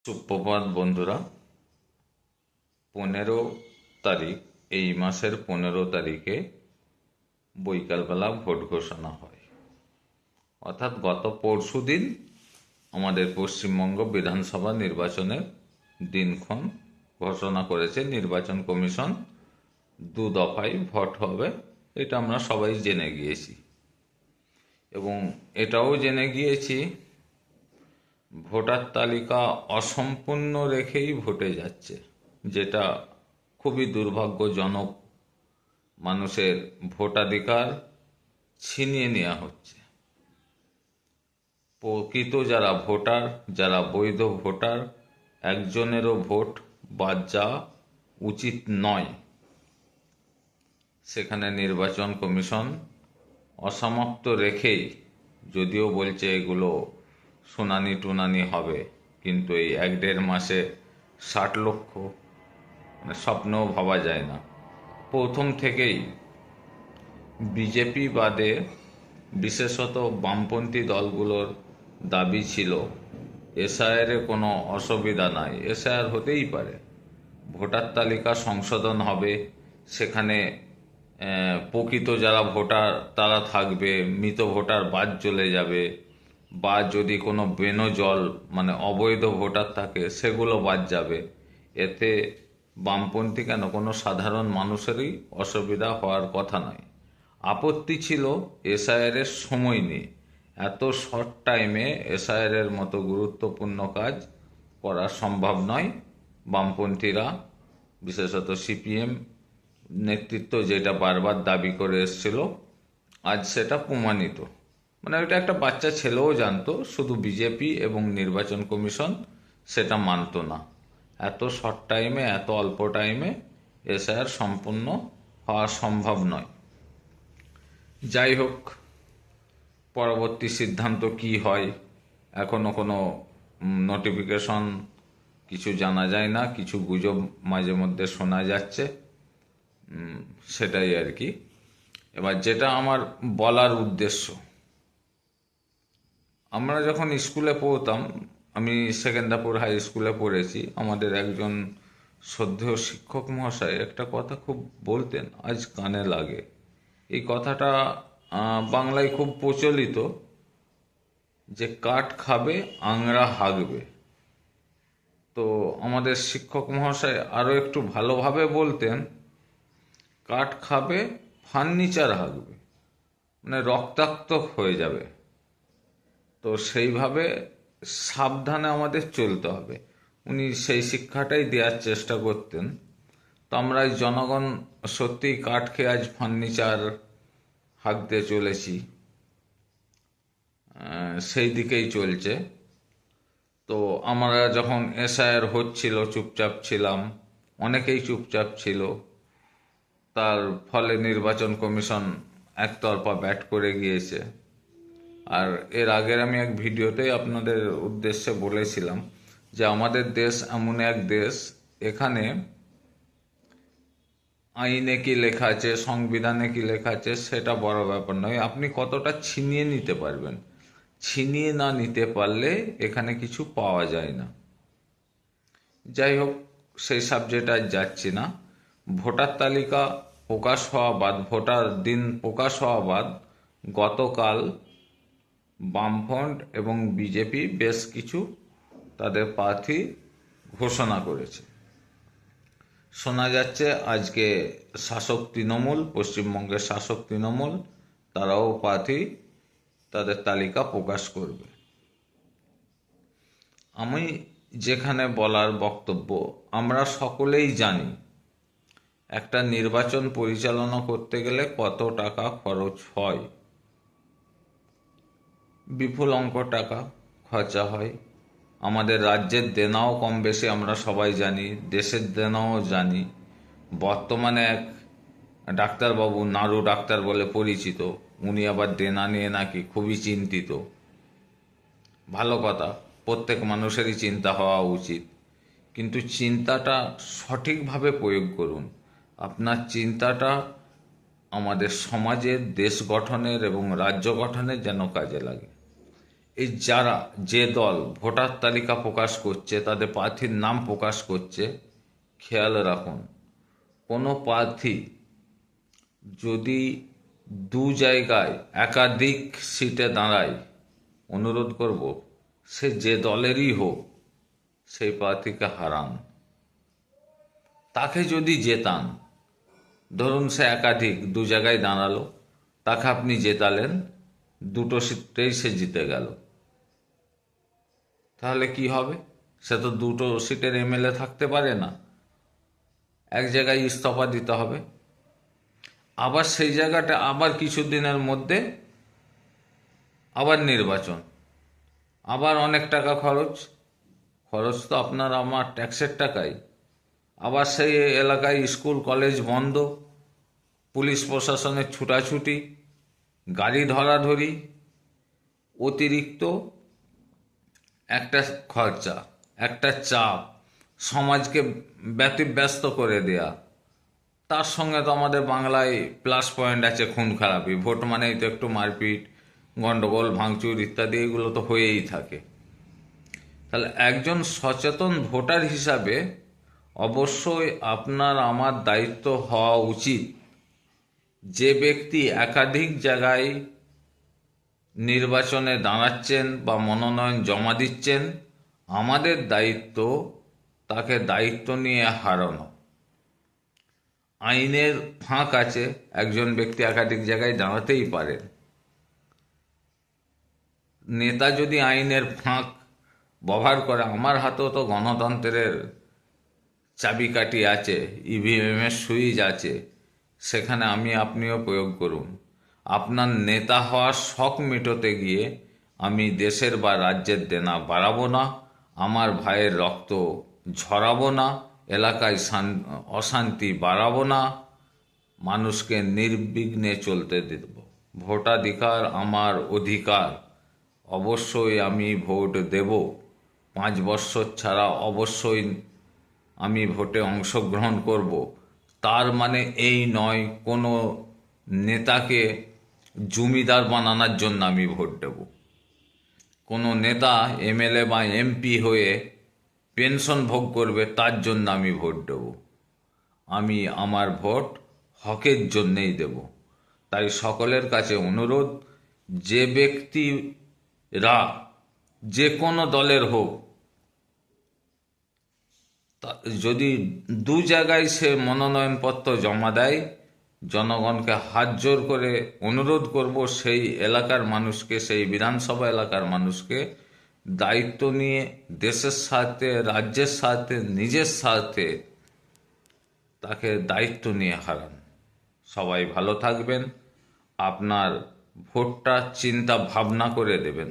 সুপ্রভাত বন্ধুরা। 15 তারিখ, এই মাসের 15 তারিখে বৈকালবেলা ভোট ঘোষণা হয়। অর্থাৎ গত পরশুদিন আমাদের পশ্চিমবঙ্গ বিধানসভা নির্বাচনের দিনক্ষণ ঘোষণা করেছে নির্বাচন কমিশন। 2 দফায় ভোট হবে, এটা আমরা সবাই জেনে গিয়েছি। এবং এটাও জেনে গিয়েছি ভোটার তালিকা অসম্পূর্ণ রেখেই ভোটে যাচ্ছে, যেটা খুবই দুর্ভাগ্যজনক। মানুষের ভোটাধিকার ছিনিয়ে নেওয়া হচ্ছে। প্রকৃত যারা ভোটার, যারা বৈধ ভোটার, একজনেরও ভোট বাদ যাওয়া উচিত নয়। সেখানে নির্বাচন কমিশন অসমাপ্ত রেখেই, যদিও বলছে এগুলো শুনানি টুনানি হবে, কিন্তু এই 1-1.5 মাসে 60 লক্ষ, মানে স্বপ্নও ভাবা যায় না। প্রথম থেকেই বিজেপি বাদে বিশেষত বামপন্থী দলগুলোর দাবি ছিল এসআইআরে কোনো অসুবিধা নাই, এসআইআর হতেই পারে, ভোটার তালিকা সংশোধন হবে, সেখানে প্রকৃত যারা ভোটার তারা থাকবে, মৃত ভোটার বাদ চলে যাবে, বা যদি কোনো বেনজল মানে অবৈধ ভোটার থাকে সেগুলো বাদ যাবে। এতে বামপন্থী কেন, কোনো সাধারণ মানুষেরই অসুবিধা হওয়ার কথা নয়। আপত্তি ছিল এসআইআরের সময় নিয়ে, এত শর্ট টাইমে এসআইআরের মতো গুরুত্বপূর্ণ কাজ করা সম্ভব নয়। বামপন্থীরা, বিশেষত সিপিএম নেতৃত্ব যেটা বারবার দাবি করে এসেছিল, আজ সেটা প্রমাণিত। মানে ওইটা একটা বাচ্চা ছেলেও জানতো, শুধু বিজেপি এবং নির্বাচন কমিশন সেটা মানত না। এত শর্ট টাইমে, এত অল্প টাইমে এসআইআর সম্পূর্ণ হওয়া সম্ভব নয়। যাই হোক, পরবর্তী সিদ্ধান্ত কি হয় এখনো কোনো নোটিফিকেশন কিছু জানা যায় না, কিছু গুজব মাঝে মধ্যে শোনা যাচ্ছে, সেটাই আর কি। এবার যেটা আমার বলার উদ্দেশ্য, আমরা যখন স্কুলে পড়তাম, আমি সেকেন্দাপুর হাই স্কুলে পড়েছি, আমাদের একজন শ্রদ্ধেয় শিক্ষক মহাশয় একটা কথা খুব বলতেন, আজ কানে লাগে। এই কথাটা বাংলায় খুব প্রচলিত, যে কাঠ খাবে আংড়া হাগবে। তো আমাদের শিক্ষক মহাশয় আরও একটু ভালোভাবে বলতেন, কাঠ খাবে ফার্নিচার হাগবে, মানে রক্তাক্ত হয়ে যাবে। তো সেইভাবে সাবধানে আমাদের চলতে হবে। উনি সেই শিক্ষাটাই দেওয়ার চেষ্টা করতেন। তো আমরা জনগণ সত্যিই কাঠ খেয়ে আজ ফার্নিচার হাঁকতে চলেছি, সেই দিকেই চলছে। তো আমরা যখন এসআইআর হচ্ছিল চুপচাপ ছিলাম, অনেকেই চুপচাপ ছিল, তার ফলে নির্বাচন কমিশন একতরফা ব্যাট করে গিয়েছে। আর এর আগের আমি এক ভিডিওতেই আপনাদের উদ্দেশ্যে বলেছিলাম যে আমাদের দেশ এমন এক দেশ, এখানে আইনে কি লেখা আছে, সংবিধানে কি লেখা আছে সেটা বড় ব্যাপার নয়, আপনি কতটা ছিনিয়ে নিতে পারবেন। ছিনিয়ে না নিতে পারলে এখানে কিছু পাওয়া যায় না। যাই হোক, সেই সাবজেক্টে আজ যাচ্ছি না। ভোটার তালিকা প্রকাশ হওয়া বাদ, ভোটার দিন প্রকাশ হওয়া বাদ, গতকাল বামফ্রন্ট এবং বিজেপি বেশ কিছু তাদের প্রার্থী ঘোষণা করেছে। শোনা যাচ্ছে আজকে শাসক তৃণমূল, পশ্চিমবঙ্গের শাসক তৃণমূল, তারাও প্রার্থী তাদের তালিকা প্রকাশ করবে। আমি যেখানে বলার বক্তব্য, আমরা সকলেই জানি একটা নির্বাচন পরিচালনা করতে গেলে কত টাকা খরচ হয়। বিপুল অঙ্ক টাকা খরচা হয়। আমাদের রাজ্যের দেনাও কম বেশি আমরা সবাই জানি, দেশের দেনাও জানি। বর্তমানে এক ডাক্তারবাবু, নাড়ু ডাক্তার বলে পরিচিত, উনি আবার দেনা নিয়ে নাকি খুবই চিন্তিত। ভালো কথা, প্রত্যেক মানুষেরই চিন্তা হওয়া উচিত, কিন্তু চিন্তাটা সঠিকভাবে প্রয়োগ করুন। আপনার চিন্তাটা আমাদের সমাজের, দেশ গঠনের এবং রাজ্য গঠনের যেন কাজে লাগে। এই যারা যে দল ভোটার তালিকা প্রকাশ করছে, তাদের প্রার্থীর নাম প্রকাশ করছে, খেয়াল রাখুন, কোনো প্রার্থী যদি দু জায়গায় একাধিক সিটে দাঁড়ায়, অনুরোধ করব সে যে দলেরই হোক সেই প্রার্থীকে হারান। তাকে যদি জেতান, ধরুন সে একাধিক দু জায়গায় দাঁড়ালো, তাকে আপনি জেতালেন, দুটো সিটেই সে জিতে গেল, তাহলে কি হবে? সে তো দুটো সিটের এমএলএ থাকতে পারে না, এক জায়গায় ইস্তফা দিতে হবে। আবার সেই জায়গাটা আবার কিছুদিনের মধ্যে আবার নির্বাচন, আবার অনেক টাকা খরচ, খরচ তো আপনার আমার ট্যাক্সের টাকাই। আবার সেই এলাকায় স্কুল কলেজ বন্ধ, পুলিশ প্রশাসনের ছুটাছুটি, গাড়ি ধরাধরি, অতিরিক্ত একটা খরচা, একটা চাপ, সমাজকে ব্যতিব্যস্ত করে দেয়া। তার সঙ্গে তো আমাদের বাংলায় প্লাস পয়েন্ট আছে খুন খারাপি, ভোট মানেই তো একটু মারপিট, গন্ডগোল, ভাঙচুর ইত্যাদি, এগুলো তো হয়েই থাকে। তাহলে একজন সচেতন ভোটার হিসাবে অবশ্যই আপনার আমার দায়িত্ব হওয়া উচিত, যে ব্যক্তি একাধিক জায়গায় নির্বাচনে দাঁড়াচ্ছেন বা মনোনয়ন জমা দিচ্ছেন, আমাদের দায়িত্ব তাকে দায়িত্ব নিয়ে হারানো। আইনের ফাঁক আছে, একজন ব্যক্তি একাধিক জায়গায় দাঁড়াতেই পারেন। নেতা যদি আইনের ফাঁক ব্যবহার করে, আমার হাতেও তো গণতন্ত্রের চাবিকাঠি আছে, ইভিএমের সুইচ আছে, সেখানে আমি আপনিও প্রয়োগ করুন। আপনার নেতা হওয়ার শখ মেটাতে গিয়ে আমি দেশের বা রাজ্যের দেনা বাড়াবো না, আমার ভাইয়ের রক্ত ঝরাবো না, এলাকায় অশান্তি বাড়াবো না, মানুষকে নির্বিঘ্নে চলতে দেব। ভোটাধিকার আমার অধিকার, অবশ্যই আমি ভোট দেব। 5 বছর ছাড়া অবশ্যই আমি ভোটে অংশগ্রহণ করব। তার মানে এই নয় কোনো নেতাকে জমিদার বানানোর জন্য আমি ভোট দেব, কোনো নেতা এমএলএ বা এমপি হয়ে পেনশন ভোগ করবে তার জন্য আমি ভোট দেব। আমি আমার ভোট হকের জন্যেই দেব। তাই সকলের কাছে অনুরোধ, যে ব্যক্তিরা যে কোনো দলের হোক, যদি দু জায়গায় সে মনোনয়নপত্র জমা দেয়, জনগণকে হাত জোর করে অনুরোধ করব সেই এলাকার মানুষকে, সেই বিধানসভা এলাকার মানুষকে দায়িত্ব নিয়ে দেশের সাথে, রাজ্যের সাথে, নিজের সাথে তাকে দায়িত্ব নিয়ে হারান। সবাই ভালো থাকবেন, আপনার ভোটটা চিন্তা ভাবনা করে দেবেন।